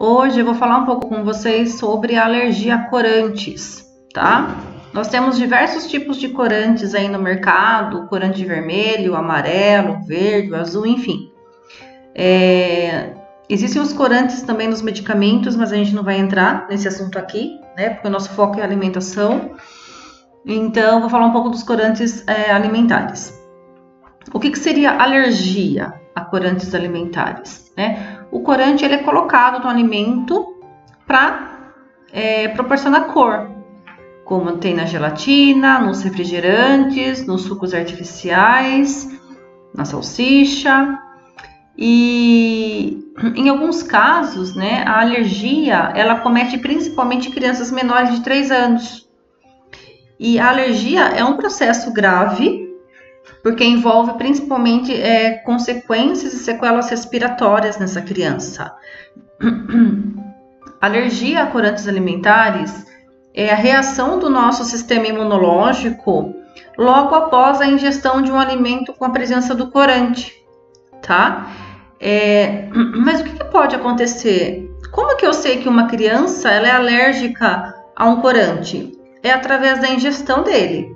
Hoje eu vou falar um pouco com vocês sobre a alergia a corantes, tá? Nós temos diversos tipos de corantes aí no mercado, corante vermelho, amarelo, verde, azul, enfim. Existem os corantes também nos medicamentos, mas a gente não vai entrar nesse assunto aqui, né? Porque o nosso foco é a alimentação. Então, eu vou falar um pouco dos corantes alimentares. O que seria alergia a corantes alimentares, né? O corante ele é colocado no alimento para proporcionar cor, como tem na gelatina, nos refrigerantes, nos sucos artificiais, na salsicha. E em alguns casos, né, a alergia ela acomete principalmente crianças menores de 3 anos. E a alergia é um processo grave, porque envolve principalmente consequências e sequelas respiratórias nessa criança. Alergia a corantes alimentares é a reação do nosso sistema imunológico logo após a ingestão de um alimento com a presença do corante, tá? Mas o que pode acontecer? Como que eu sei que uma criança ela é alérgica a um corante? É através da ingestão dele,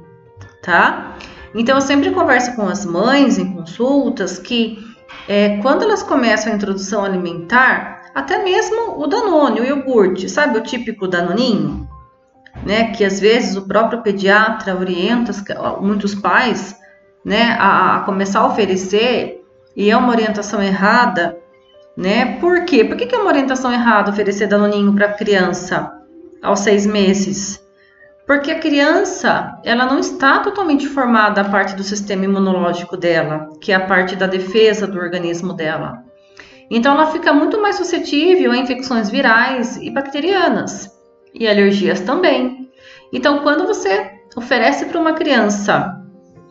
tá? Então, eu sempre converso com as mães em consultas que quando elas começam a introdução alimentar, até mesmo o Danone, o iogurte, sabe o típico Danoninho? Né? Que às vezes o próprio pediatra orienta muitos pais, né, a começar a oferecer, e é uma orientação errada, né? Por quê? Por que é uma orientação errada oferecer Danoninho para a criança aos 6 meses? Porque a criança, ela não está totalmente formada a parte do sistema imunológico dela, que é a parte da defesa do organismo dela. Então, ela fica muito mais suscetível a infecções virais e bacterianas, e alergias também. Então, quando você oferece para uma criança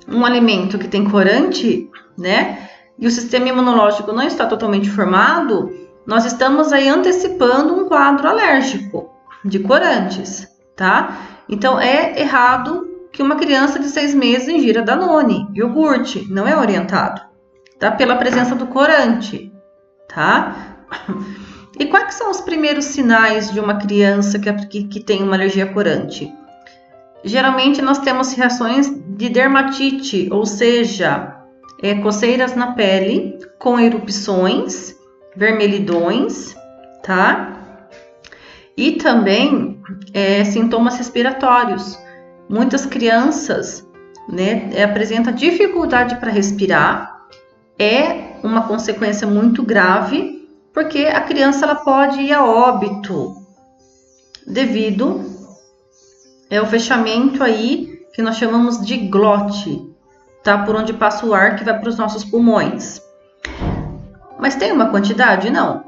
um alimento que tem corante, né, e o sistema imunológico não está totalmente formado, nós estamos aí antecipando um quadro alérgico de corantes, tá? Então, é errado que uma criança de 6 meses ingira Danone, iogurte, não é orientado, tá? Pela presença do corante, tá? E quais são os primeiros sinais de uma criança que tem uma alergia a corante? Geralmente, nós temos reações de dermatite, ou seja, coceiras na pele, com erupções, vermelhidões, tá? E também sintomas respiratórios. Muitas crianças, né, apresentam dificuldade para respirar. É uma consequência muito grave, porque a criança ela pode ir a óbito devido ao fechamento aí que nós chamamos de glote, tá? Por onde passa o ar que vai para os nossos pulmões. Mas tem uma quantidade? Não.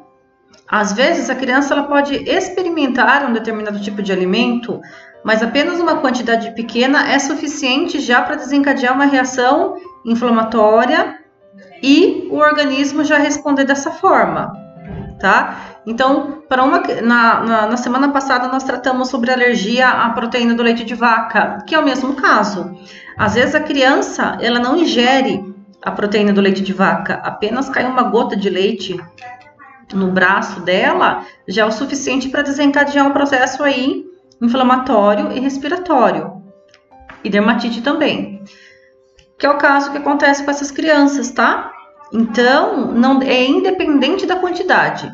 Às vezes, a criança ela pode experimentar um determinado tipo de alimento, mas apenas uma quantidade pequena é suficiente já para desencadear uma reação inflamatória e o organismo já responder dessa forma, tá? Então, na semana passada, nós tratamos sobre alergia à proteína do leite de vaca, que é o mesmo caso. Às vezes, a criança ela não ingere a proteína do leite de vaca, apenas cai uma gota de leite no braço dela, já é o suficiente para desencadear um processo aí inflamatório e respiratório. E dermatite também. Que é o caso que acontece com essas crianças, tá? Então, não é independente da quantidade.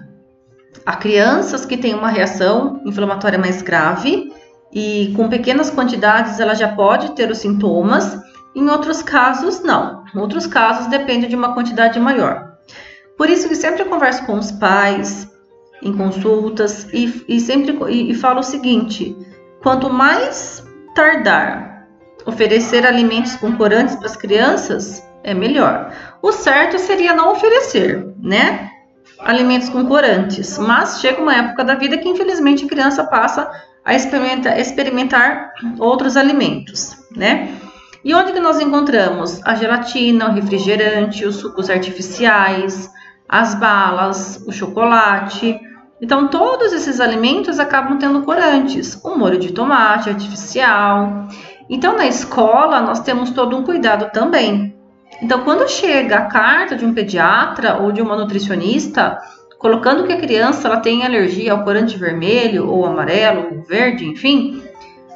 Há crianças que têm uma reação inflamatória mais grave e com pequenas quantidades ela já pode ter os sintomas. Em outros casos, não. Em outros casos, depende de uma quantidade maior. Por isso que sempre eu converso com os pais, em consultas, e falo o seguinte: quanto mais tardar oferecer alimentos com corantes para as crianças, é melhor. O certo seria não oferecer, né, alimentos com corantes, mas chega uma época da vida que infelizmente a criança passa a experimentar outros alimentos, né? E onde que nós encontramos a gelatina, o refrigerante, os sucos artificiais, as balas, o chocolate. Então, todos esses alimentos acabam tendo corantes, o molho de tomate artificial. Então, na escola, nós temos todo um cuidado também. Então, quando chega a carta de um pediatra ou de uma nutricionista colocando que a criança ela tem alergia ao corante vermelho ou amarelo ou verde, enfim,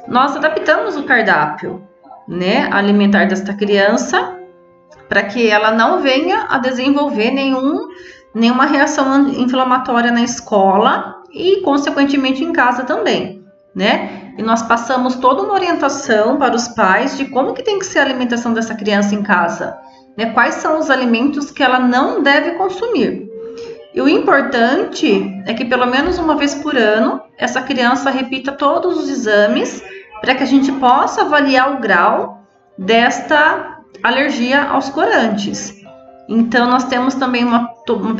nós adaptamos o cardápio, né, alimentar desta criança para que ela não venha a desenvolver nenhuma reação inflamatória na escola e, consequentemente, em casa também, né? E nós passamos toda uma orientação para os pais de como que tem que ser a alimentação dessa criança em casa, né? Quais são os alimentos que ela não deve consumir. E o importante é que pelo menos uma vez por ano essa criança repita todos os exames para que a gente possa avaliar o grau desta alergia aos corantes. Então nós temos também,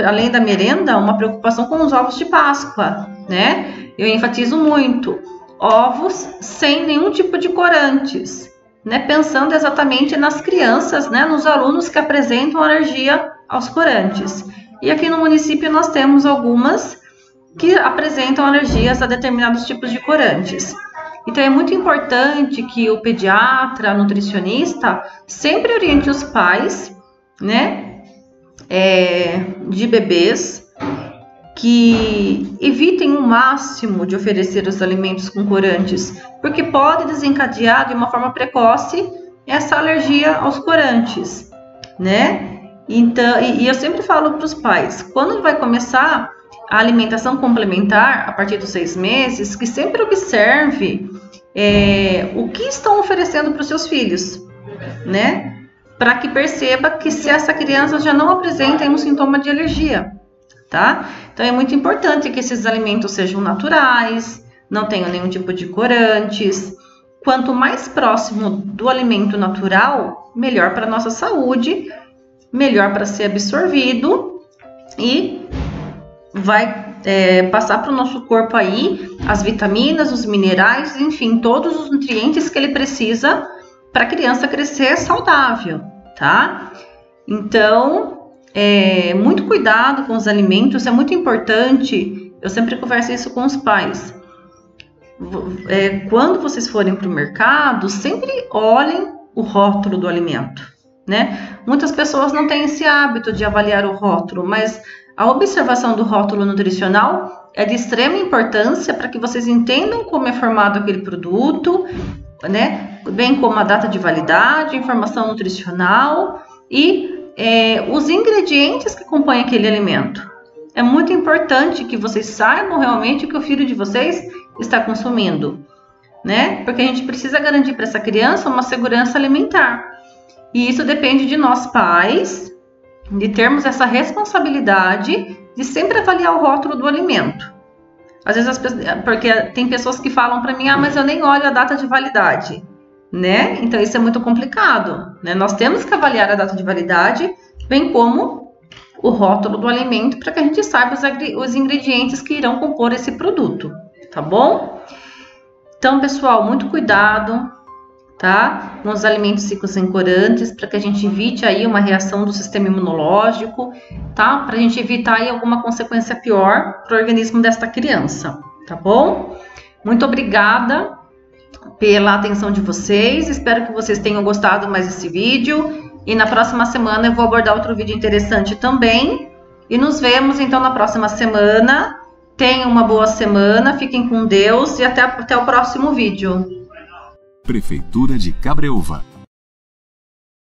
além da merenda, uma preocupação com os ovos de Páscoa, né? Eu enfatizo muito, ovos sem nenhum tipo de corantes, né? Pensando exatamente nas crianças, né? Nos alunos que apresentam alergia aos corantes. E aqui no município nós temos algumas que apresentam alergias a determinados tipos de corantes. Então é muito importante que o pediatra, nutricionista, sempre oriente os pais, né? De bebês que evitem o máximo de oferecer os alimentos com corantes, porque pode desencadear de uma forma precoce essa alergia aos corantes, né? Então, e eu sempre falo para os pais, quando vai começar a alimentação complementar a partir dos 6 meses, que sempre observe o que estão oferecendo para os seus filhos, né? Para que perceba que se essa criança já não apresenta um sintoma de alergia, tá? Então é muito importante que esses alimentos sejam naturais, não tenham nenhum tipo de corantes. Quanto mais próximo do alimento natural, melhor para a nossa saúde, melhor para ser absorvido e vai passar para o nosso corpo aí as vitaminas, os minerais, enfim, todos os nutrientes que ele precisa para a criança crescer saudável, tá? Então, muito cuidado com os alimentos, é muito importante. Eu sempre converso isso com os pais. Quando vocês forem para o mercado, sempre olhem o rótulo do alimento, né? Muitas pessoas não têm esse hábito de avaliar o rótulo, mas a observação do rótulo nutricional é de extrema importância para que vocês entendam como é formado aquele produto, né? Bem como a data de validade, informação nutricional e os ingredientes que compõem aquele alimento. É muito importante que vocês saibam realmente o que o filho de vocês está consumindo, né? Porque a gente precisa garantir para essa criança uma segurança alimentar. E isso depende de nós pais, de termos essa responsabilidade de sempre avaliar o rótulo do alimento. Às vezes, porque tem pessoas que falam para mim, mas eu nem olho a data de validade, né? Então isso é muito complicado, né? Nós temos que avaliar a data de validade, bem como o rótulo do alimento, para que a gente saiba os ingredientes que irão compor esse produto, tá bom? Então, pessoal, muito cuidado, tá? Com os alimentos ricos em corantes, para que a gente evite aí uma reação do sistema imunológico, tá? Para a gente evitar aí alguma consequência pior para o organismo desta criança, tá bom? Muito obrigada pela atenção de vocês, espero que vocês tenham gostado mais desse vídeo, e na próxima semana eu vou abordar outro vídeo interessante também, e nos vemos então na próxima semana. Tenham uma boa semana, fiquem com Deus e até o próximo vídeo. Prefeitura de Cabreúva.